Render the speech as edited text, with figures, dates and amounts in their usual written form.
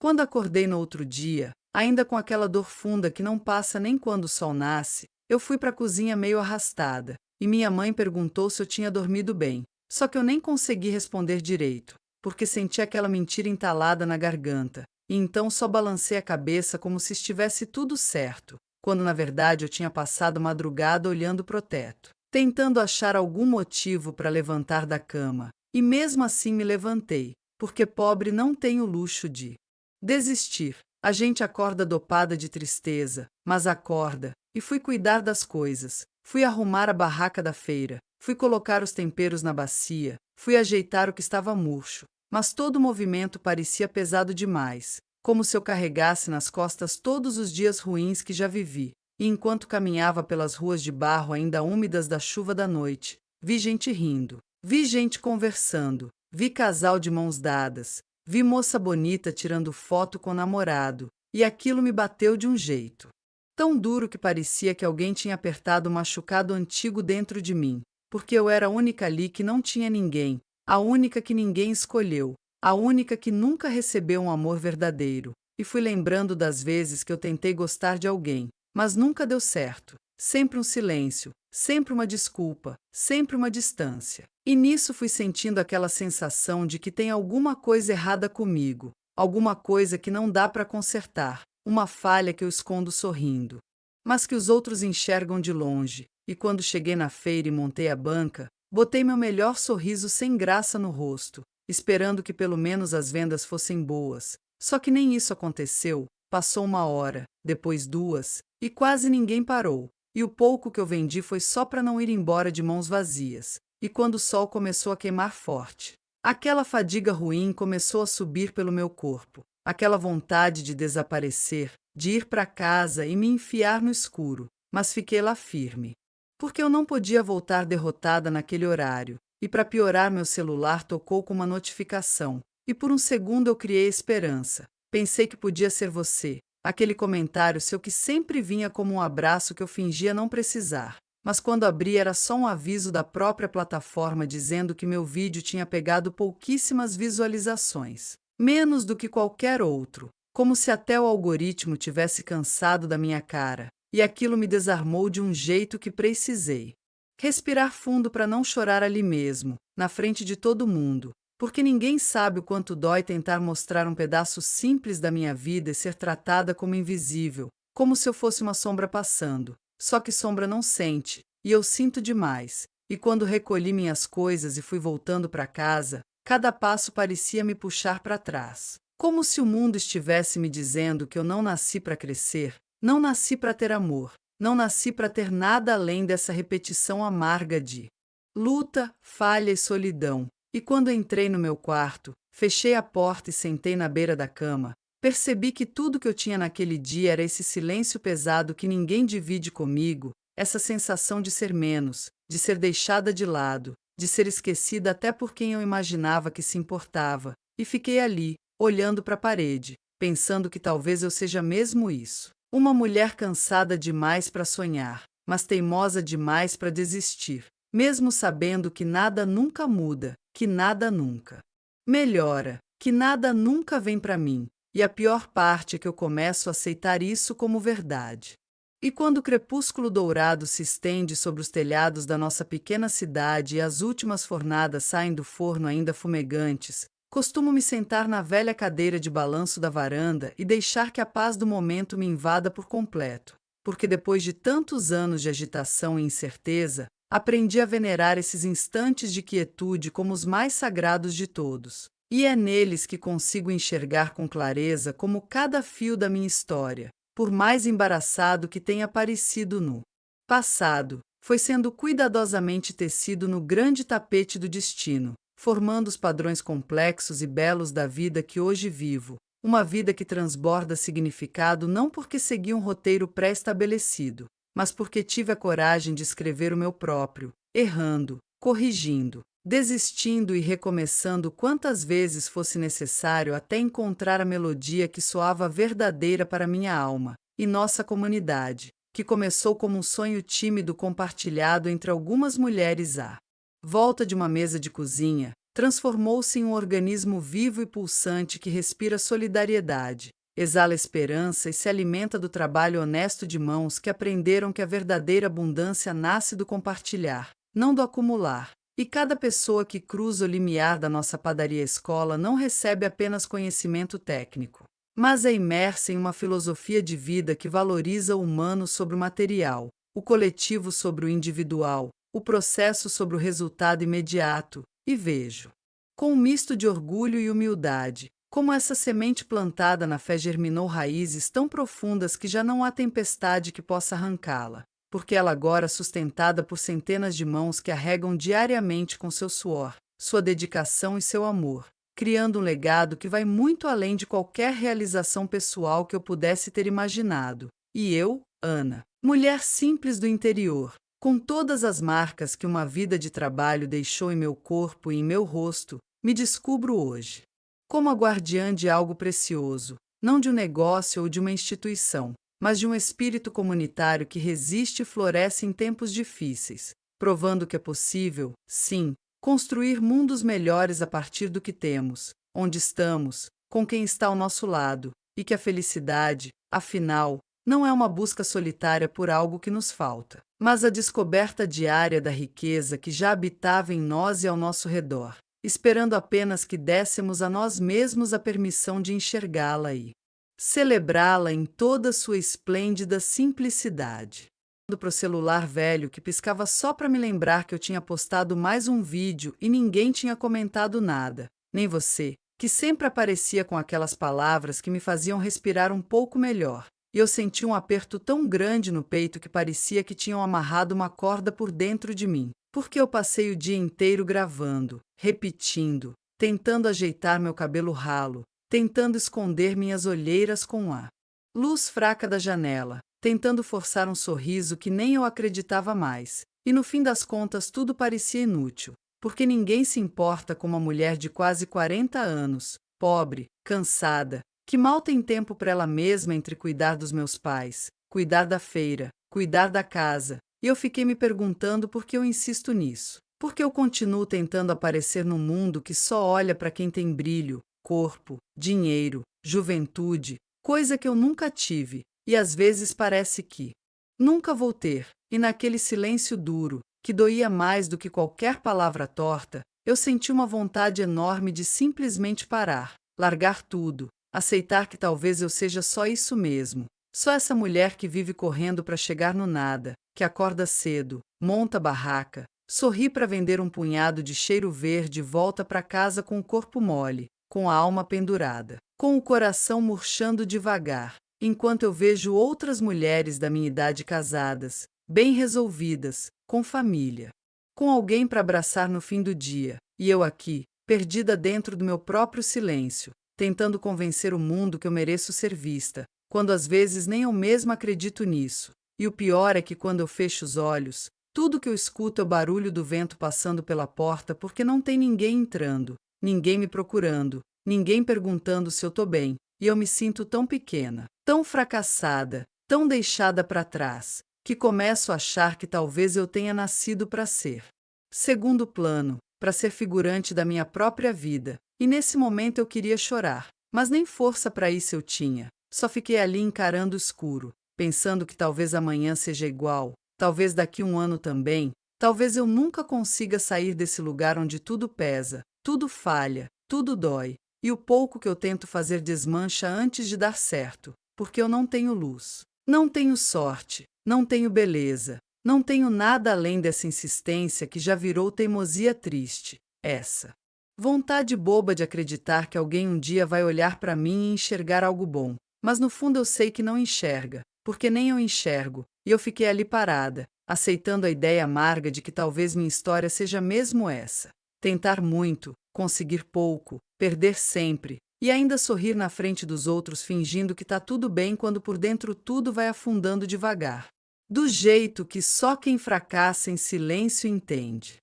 Quando acordei no outro dia, ainda com aquela dor funda que não passa nem quando o sol nasce, eu fui para a cozinha meio arrastada, e minha mãe perguntou se eu tinha dormido bem. Só que eu nem consegui responder direito, porque senti aquela mentira entalada na garganta, e então só balancei a cabeça como se estivesse tudo certo, quando na verdade eu tinha passado a madrugada olhando pro teto, tentando achar algum motivo para levantar da cama, e mesmo assim me levantei, porque pobre não tem o luxo de desistir. A gente acorda dopada de tristeza, mas acorda, e fui cuidar das coisas. Fui arrumar a barraca da feira, fui colocar os temperos na bacia, fui ajeitar o que estava murcho, mas todo o movimento parecia pesado demais, como se eu carregasse nas costas todos os dias ruins que já vivi. E enquanto caminhava pelas ruas de barro ainda úmidas da chuva da noite, vi gente rindo, vi gente conversando, vi casal de mãos dadas, vi moça bonita tirando foto com o namorado, e aquilo me bateu de um jeito tão duro que parecia que alguém tinha apertado um machucado antigo dentro de mim, porque eu era a única ali que não tinha ninguém, a única que ninguém escolheu, a única que nunca recebeu um amor verdadeiro. E fui lembrando das vezes que eu tentei gostar de alguém, mas nunca deu certo. Sempre um silêncio, sempre uma desculpa, sempre uma distância. E nisso fui sentindo aquela sensação de que tem alguma coisa errada comigo, alguma coisa que não dá para consertar, uma falha que eu escondo sorrindo, mas que os outros enxergam de longe. E quando cheguei na feira e montei a banca, botei meu melhor sorriso sem graça no rosto, esperando que pelo menos as vendas fossem boas. Só que nem isso aconteceu. Passou uma hora, depois duas, e quase ninguém parou. E o pouco que eu vendi foi só para não ir embora de mãos vazias. E quando o sol começou a queimar forte, aquela fadiga ruim começou a subir pelo meu corpo. Aquela vontade de desaparecer, de ir para casa e me enfiar no escuro, mas fiquei lá firme. Porque eu não podia voltar derrotada naquele horário, e para piorar meu celular tocou com uma notificação, e por um segundo eu criei esperança. Pensei que podia ser você, aquele comentário seu que sempre vinha como um abraço que eu fingia não precisar. Mas quando abri era só um aviso da própria plataforma dizendo que meu vídeo tinha pegado pouquíssimas visualizações. Menos do que qualquer outro, como se até o algoritmo tivesse cansado da minha cara, e aquilo me desarmou de um jeito que precisei respirar fundo para não chorar ali mesmo, na frente de todo mundo, porque ninguém sabe o quanto dói tentar mostrar um pedaço simples da minha vida e ser tratada como invisível, como se eu fosse uma sombra passando. Só que sombra não sente, e eu sinto demais. E quando recolhi minhas coisas e fui voltando para casa, cada passo parecia me puxar para trás. Como se o mundo estivesse me dizendo que eu não nasci para crescer, não nasci para ter amor, não nasci para ter nada além dessa repetição amarga de luta, falha e solidão. E quando entrei no meu quarto, fechei a porta e sentei na beira da cama, percebi que tudo que eu tinha naquele dia era esse silêncio pesado que ninguém divide comigo, essa sensação de ser menos, de ser deixada de lado, de ser esquecida até por quem eu imaginava que se importava, e fiquei ali, olhando para a parede, pensando que talvez eu seja mesmo isso. Uma mulher cansada demais para sonhar, mas teimosa demais para desistir, mesmo sabendo que nada nunca muda, que nada nunca melhora, que nada nunca vem para mim. E a pior parte é que eu começo a aceitar isso como verdade. E quando o crepúsculo dourado se estende sobre os telhados da nossa pequena cidade e as últimas fornadas saem do forno ainda fumegantes, costumo me sentar na velha cadeira de balanço da varanda e deixar que a paz do momento me invada por completo. Porque depois de tantos anos de agitação e incerteza, aprendi a venerar esses instantes de quietude como os mais sagrados de todos. E é neles que consigo enxergar com clareza como cada fio da minha história, por mais embaraçado que tenha parecido no passado, foi sendo cuidadosamente tecido no grande tapete do destino, formando os padrões complexos e belos da vida que hoje vivo, uma vida que transborda significado não porque segui um roteiro pré-estabelecido, mas porque tive a coragem de escrever o meu próprio, errando, corrigindo, desistindo e recomeçando quantas vezes fosse necessário até encontrar a melodia que soava verdadeira para minha alma e nossa comunidade, que começou como um sonho tímido compartilhado entre algumas mulheres à volta de uma mesa de cozinha, transformou-se em um organismo vivo e pulsante que respira solidariedade, exala esperança e se alimenta do trabalho honesto de mãos que aprenderam que a verdadeira abundância nasce do compartilhar, não do acumular. E cada pessoa que cruza o limiar da nossa padaria-escola não recebe apenas conhecimento técnico, mas é imersa em uma filosofia de vida que valoriza o humano sobre o material, o coletivo sobre o individual, o processo sobre o resultado imediato, e vejo, com um misto de orgulho e humildade, como essa semente plantada na fé germinou raízes tão profundas que já não há tempestade que possa arrancá-la, porque ela agora é sustentada por centenas de mãos que a regam diariamente com seu suor, sua dedicação e seu amor, criando um legado que vai muito além de qualquer realização pessoal que eu pudesse ter imaginado. E eu, Ana, mulher simples do interior, com todas as marcas que uma vida de trabalho deixou em meu corpo e em meu rosto, me descubro hoje como a guardiã de algo precioso, não de um negócio ou de uma instituição, mas de um espírito comunitário que resiste e floresce em tempos difíceis, provando que é possível, sim, construir mundos melhores a partir do que temos, onde estamos, com quem está ao nosso lado, e que a felicidade, afinal, não é uma busca solitária por algo que nos falta, mas a descoberta diária da riqueza que já habitava em nós e ao nosso redor, esperando apenas que dessemos a nós mesmos a permissão de enxergá-la e celebrá-la em toda sua esplêndida simplicidade. Para o celular velho que piscava só para me lembrar que eu tinha postado mais um vídeo e ninguém tinha comentado nada, nem você, que sempre aparecia com aquelas palavras que me faziam respirar um pouco melhor. E eu senti um aperto tão grande no peito que parecia que tinham amarrado uma corda por dentro de mim, porque eu passei o dia inteiro gravando, repetindo, tentando ajeitar meu cabelo ralo, tentando esconder minhas olheiras com a luz fraca da janela, tentando forçar um sorriso que nem eu acreditava mais. E no fim das contas tudo parecia inútil, porque ninguém se importa com uma mulher de quase 40 anos, pobre, cansada, que mal tem tempo para ela mesma entre cuidar dos meus pais, cuidar da feira, cuidar da casa. E eu fiquei me perguntando por que eu insisto nisso. Porque eu continuo tentando aparecer num mundo que só olha para quem tem brilho, corpo, dinheiro, juventude, coisa que eu nunca tive, e às vezes parece que nunca vou ter. E naquele silêncio duro, que doía mais do que qualquer palavra torta, eu senti uma vontade enorme de simplesmente parar, largar tudo, aceitar que talvez eu seja só isso mesmo, só essa mulher que vive correndo para chegar no nada, que acorda cedo, monta barraca, sorri para vender um punhado de cheiro verde e volta para casa com o corpo mole, com a alma pendurada, com o coração murchando devagar, enquanto eu vejo outras mulheres da minha idade casadas, bem resolvidas, com família, com alguém para abraçar no fim do dia, e eu aqui, perdida dentro do meu próprio silêncio, tentando convencer o mundo que eu mereço ser vista, quando às vezes nem eu mesma acredito nisso. E o pior é que quando eu fecho os olhos, tudo que eu escuto é o barulho do vento passando pela porta porque não tem ninguém entrando, ninguém me procurando, ninguém perguntando se eu tô bem, e eu me sinto tão pequena, tão fracassada, tão deixada para trás, que começo a achar que talvez eu tenha nascido para ser segundo plano, para ser figurante da minha própria vida. E nesse momento eu queria chorar, mas nem força para isso eu tinha. Só fiquei ali encarando o escuro, pensando que talvez amanhã seja igual, talvez daqui um ano também, talvez eu nunca consiga sair desse lugar onde tudo pesa, tudo falha, tudo dói, e o pouco que eu tento fazer desmancha antes de dar certo, porque eu não tenho luz, não tenho sorte, não tenho beleza, não tenho nada além dessa insistência que já virou teimosia triste, essa vontade boba de acreditar que alguém um dia vai olhar para mim e enxergar algo bom. Mas no fundo eu sei que não enxerga, porque nem eu enxergo, e eu fiquei ali parada, aceitando a ideia amarga de que talvez minha história seja mesmo essa. Tentar muito, conseguir pouco, perder sempre, e ainda sorrir na frente dos outros fingindo que tá tudo bem quando por dentro tudo vai afundando devagar. Do jeito que só quem fracassa em silêncio entende.